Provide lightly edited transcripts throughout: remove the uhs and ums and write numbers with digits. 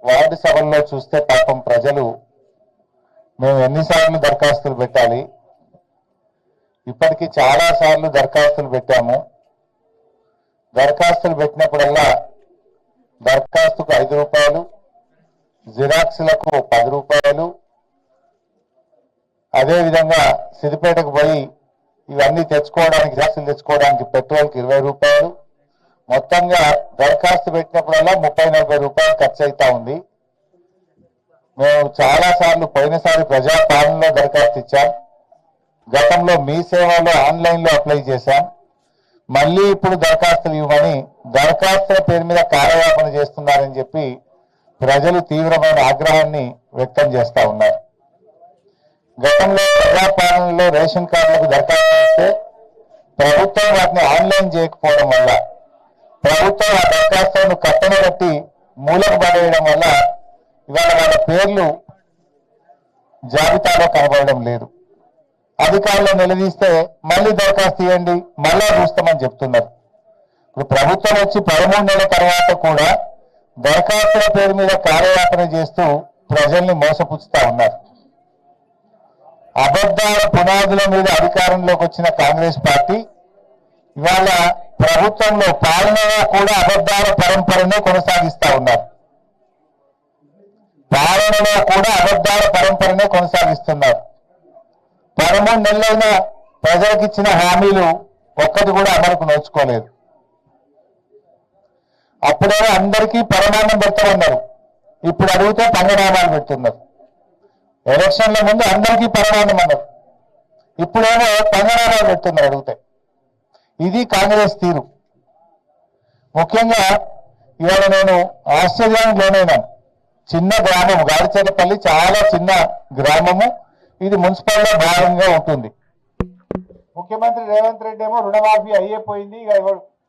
Ward సభల్లో చూస్తే పాపం ప్రజలు మేము ఎన్నిసార్లు దరఖాస్తులు పెట్టాలి, ఇప్పటికీ చాలా సార్లు దరఖాస్తులు పెట్టాము. దరఖాస్తులు పెట్టినప్పుడల్లా దరఖాస్తుకు 5 రూపాయలు, జిరాక్స్లకు 10 రూపాయలు, అదేవిధంగా సిద్దిపేటకు పోయి ఇవన్నీ తెచ్చుకోవడానికి, జిరాక్సులు తెచ్చుకోవడానికి పెట్రోల్కి 20 రూపాయలు, మొత్తంగా దరఖాస్తు పెట్టినప్పుడల్లా 30-40 రూపాయలు ఖర్చు అవుతా ఉంది. మేము చాలా సార్లు పోయినసారి ప్రజాపాలనలో దరఖాస్తు ఇచ్చాం, గతంలో మీ సేవలో ఆన్లైన్లో అప్లై చేశాం. మళ్ళీ ఇప్పుడు దరఖాస్తులు ఇవ్వమని దరఖాస్తుల పేరు మీద కార్యయాపన చేస్తున్నారని చెప్పి ప్రజలు తీవ్రమైన ఆగ్రహాన్ని వ్యక్తం చేస్తా ఉన్నారు. గతంలో ప్రజాపాలనలో రేషన్ కార్డులకు దరఖాస్తు ఇస్తే ప్రభుత్వం వాటిని ఆన్లైన్ చేయకపోవడం వల్ల, ప్రభుత్వం ఆ దరఖాస్తులను కట్టన కట్టి మూలకు పడేయడం వల్ల ఇవాళ వాళ్ళ పేర్లు జాబితాలో కనబడడం లేదు. అధికారులు నిలదీస్తే మళ్ళీ దరఖాస్తు ఇవ్వండి, మళ్ళా చూస్తామని చెప్తున్నారు. ఇప్పుడు ప్రభుత్వం వచ్చి 13 నెలల తర్వాత కూడా దరఖాస్తుల పేరు మీద కార్యయాపన చేస్తూ ప్రజల్ని మోసపుచ్చుతా ఉన్నారు. అబద్ధాల పునాదుల మీద అధికారంలోకి వచ్చిన కాంగ్రెస్ పార్టీ ఇవాళ ప్రభుత్వంలో పాలనలో కూడా అబద్ధాల పరంపరనే కొనసాగిస్తా ఉన్నారు. పాలనలో కూడా అబద్ధాల పరంపరనే కొనసాగిస్తున్నారు. 13 నెలలైన ప్రజలకు ఇచ్చిన హామీలు ఒక్కటి కూడా అమలుకు నోచుకోలేదు. అప్పుడేమో అందరికీ పరమాన్నం పెడతామన్నారు, ఇప్పుడు అడిగితే పంగనామాలు పెడుతున్నారు. ఎలక్షన్ల ముందు అందరికీ పరమాన్నం అన్నారు, ఇప్పుడేమో పంగనామాలు పెడుతున్నారు అడిగితే. ఇది కాంగ్రెస్ తీరు. ముఖ్యంగా ఇవాళ నేను ఆశ్చర్యానికి లోనైనాను. చిన్న గ్రామం గాడిచెర్లపల్లి, చాలా చిన్న గ్రామము. ఇది మున్సిపల్లో భాగంగా ఉంటుంది. ముఖ్యమంత్రి రేవంత్ రెడ్డి ఏమో రుణమాఫీ అయ్యేపోయింది, ఇక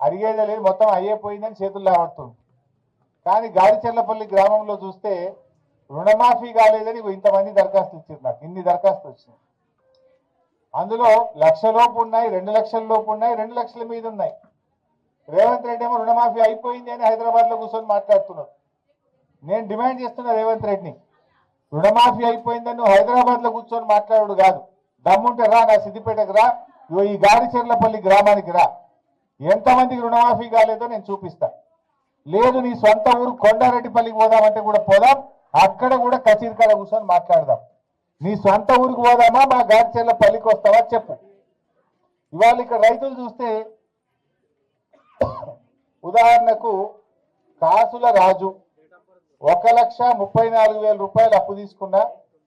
అడిగేదే లేదు, మొత్తం అయ్యేపోయిందని చేతుల్లో ఆడుతుంది. కానీ గాడిచెర్లపల్లి గ్రామంలో చూస్తే రుణమాఫీ కాలేదని ఇంతమంది దరఖాస్తులు ఇచ్చారు. నాకు ఇన్ని దరఖాస్తులు వచ్చినాయి. అందులో 1,00,000 లోపు ఉన్నాయి, 2 లక్షల లోపు ఉన్నాయి, 2 లక్షల మీద ఉన్నాయి. రేవంత్ రెడ్డి ఏమో రుణమాఫీ అయిపోయింది అని హైదరాబాద్ లో కూర్చొని మాట్లాడుతున్నారు. నేను డిమాండ్ చేస్తున్నా రేవంత్ రెడ్డిని, రుణమాఫీ అయిపోయిందని నువ్వు హైదరాబాద్ లో కూర్చొని మాట్లాడు కాదు, దమ్ముంటే రా నా సిద్దిపేటకు రా, ఈ గాడిచెర్లపల్లి గ్రామానికి రా, ఎంతమందికి రుణమాఫీ కాలేదో నేను చూపిస్తా. లేదు నీ సొంత ఊరు కొండారెడ్డిపల్లికి పోదామంటే కూడా పోదాం, అక్కడ కూడా కచీరికాడ కూర్చొని మాట్లాడదాం. నీ సొంత ఊరికి పోదామా, మా గాడిచెర్లపల్లికి వస్తావా చెప్పు. ఇవాళ ఇక్కడ రైతులు చూస్తే ఉదాహరణకు కాసుల రాజు 1,34,000 రూపాయలు అప్పు తీసుకున్నా,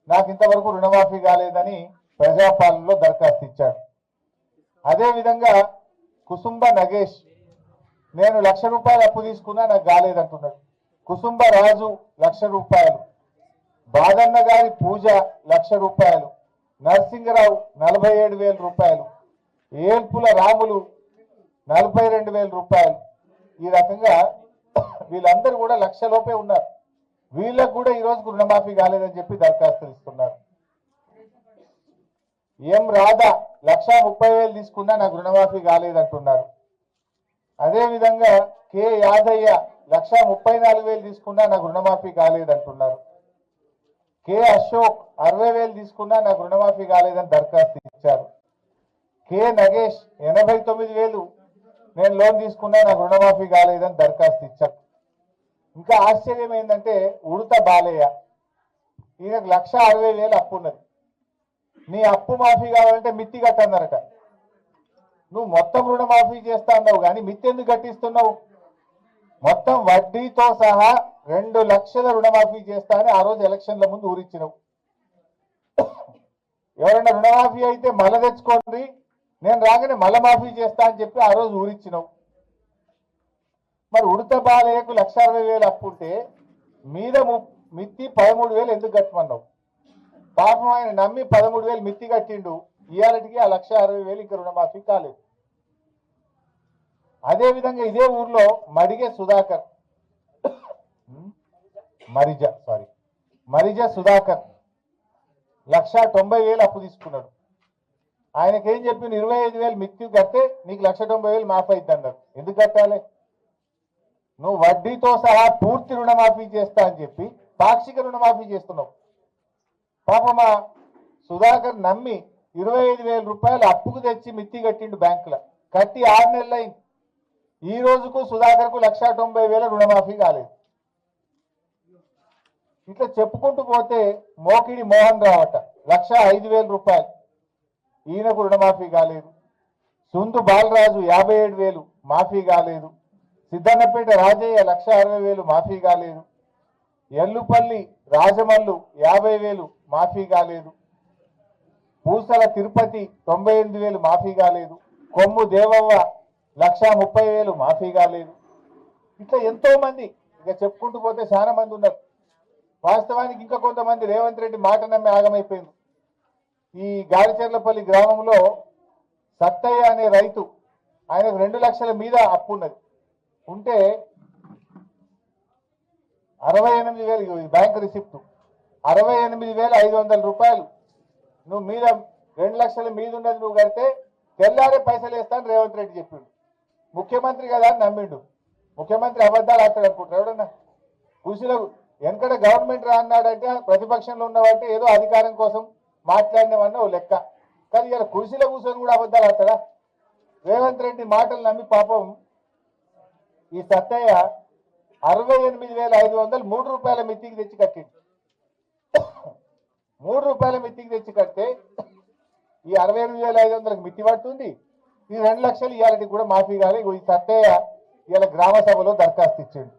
నాకు ఇంతవరకు రుణమాఫీ కాలేదని ప్రజాపాలనలో దరఖాస్తు ఇచ్చాడు. అదేవిధంగా కుసుంబ నగేష్, నేను 1,00,000 రూపాయలు అప్పు తీసుకున్నా, నాకు కాలేదంటున్నాడు. కుసుంబ రాజు 1,00,000 రూపాయలు, బాదన్న గారి పూజ 1,00,000 రూపాయలు, నరసింగరావు 47,000 రూపాయలు, ఏల్పుల రాములు 42,000 రూపాయలు. ఈ రకంగా వీళ్ళందరూ కూడా 1,00,000 లోపే ఉన్నారు. వీళ్ళకు కూడా ఈ రోజు రుణమాఫీ కాలేదని చెప్పి దరఖాస్తులు ఇస్తున్నారు. ఎం రాధా 1,30,000 తీసుకున్నా నాకు రుణమాఫీ కాలేదంటున్నారు. అదేవిధంగా కె యాదయ్య 1,34,000 తీసుకున్నా నాకు రుణమాఫీ కాలేదంటున్నారు. కె అశోక్ 60,000 తీసుకున్నా నాకు రుణమాఫీ కాలేదని దరఖాస్తు ఇచ్చారు. కె నగేష్ 89,000 నేను లోన్ తీసుకున్నా, నాకు రుణమాఫీ కాలేదని దరఖాస్తు ఇచ్చారు. ఇంకా ఆశ్చర్యం ఏంటంటే ఉడత బాలయ్య, ఈయనకు 1,60,000 అప్పు ఉన్నది. నీ అప్పు మాఫీ కావాలంటే మిత్తి కట్టన్నారట. నువ్వు మొత్తం రుణమాఫీ చేస్తా అన్నావు కానీ మిత్తి ఎందుకు కట్టిస్తున్నావు? మొత్తం వడ్డీతో సహా 2 లక్షల రుణమాఫీ చేస్తా అని ఆ రోజు ఎలక్షన్ల ముందు ఊరిచ్చినావు. ఎవరైనా రుణమాఫీ అయితే మళ్ళా తెచ్చుకోండి, నేను రాగానే మళ్ళా మాఫీ చేస్తా అని చెప్పి ఆ రోజు ఊరిచ్చినావు. మరి ఉడత బాలయ్యకు 1,60,000 అప్పు ఉంటే మీద మిత్తి 13,000 ఎందుకు కట్టమన్నావు? పాపం ఆయన నమ్మి 13,000 మిత్తి కట్టిండు. ఇవాళకి ఆ 1,60,000 ఇంకా రుణమాఫీ కాలేదు. అదేవిధంగా ఇదే ఊర్లో మడిగే సుధాకర్, మరిజ సుధాకర్ 1,90,000 అప్పు తీసుకున్నాడు. ఆయనకేం చెప్పిన 25,000 మిత్తి కడితే నీకు 1,90,000 మాఫ్ అయింది అన్నారు. ఎందుకు కట్టాలి? నువ్వు వడ్డీతో సహా పూర్తి రుణమాఫీ చేస్తా అని చెప్పి పాక్షిక రుణమాఫీ చేస్తున్నావు. పాపమా సుధాకర్ నమ్మి 25,000 రూపాయలు అప్పుకు తెచ్చి మిత్తి కట్టిండు బ్యాంకులో, కట్టి 6 నెలలైంది. ఈ రోజుకు సుధాకర్కు 1,90,000 రుణమాఫీ కాలేదు. ఇట్లా చెప్పుకుంటూ పోతే మోకిడి మోహన్ రావట 1,05,000 రూపాయలు, ఈయనకు రుణమాఫీ కాలేదు. సుందు బాలరాజు 57,000 మాఫీ కాలేదు. సిద్ధన్నపేట రాజయ్య 1,60,000 మాఫీ కాలేదు. ఎల్లుపల్లి రాజమల్లు 50,000 మాఫీ కాలేదు. పూసల తిరుపతి 98,000 మాఫీ కాలేదు. కొమ్ము దేవవ్వ 1,30,000 మాఫీ కాలేదు. ఇట్లా ఎంతో మంది, ఇక చెప్పుకుంటూ పోతే చాలా మంది ఉన్నారు. వాస్తవానికి ఇంకా కొంతమంది రేవంత్ రెడ్డి మాట నమ్మి ఆగమైపోయింది. ఈ గారిచెర్లపల్లి గ్రామంలో సత్తయ్య అనే రైతు, ఆయనకు 2 లక్షల మీద అప్పు ఉన్నది. ఉంటే 68,000 బ్యాంక్ రిసిప్ట్ 68,500 రూపాయలు నువ్వు మీద 2 లక్షల మీద ఉన్నది నువ్వు కడితే తెల్లారే పైసలు వేస్తాను రేవంత్ రెడ్డి చెప్పిండు. ముఖ్యమంత్రి కదా అని నమ్మిండు. ముఖ్యమంత్రి అబద్ధాలు ఆడతాడు అనుకుంటారు ఎవడన్నా. కృషిలో వెనకడ గవర్నమెంట్ రా అన్నాడంటే ప్రతిపక్షంలో ఉన్నవంటే ఏదో అధికారం కోసం మాట్లాడినవన్న ఓ లెక్క. కానీ ఇలా కృషిలో కూర్చొని కూడా అబద్ధాలు ఆడతాడా? రేవంత్ రెడ్డి మాటలు నమ్మి పాపం ఈ సత్తయ్య 68,500 3 రూపాయల మిత్తికి తెచ్చి కట్టిండు. 3 రూపాయల మిత్తికి తెచ్చి కడితే ఈ 68,500కి మిత్తి పడుతుంది. ఈ 2 లక్షలు ఇవాళకి కూడా మాఫీ కాదు. ఈ సత్తయ్య ఇవాళ గ్రామ సభలో దరఖాస్తు ఇచ్చాడు.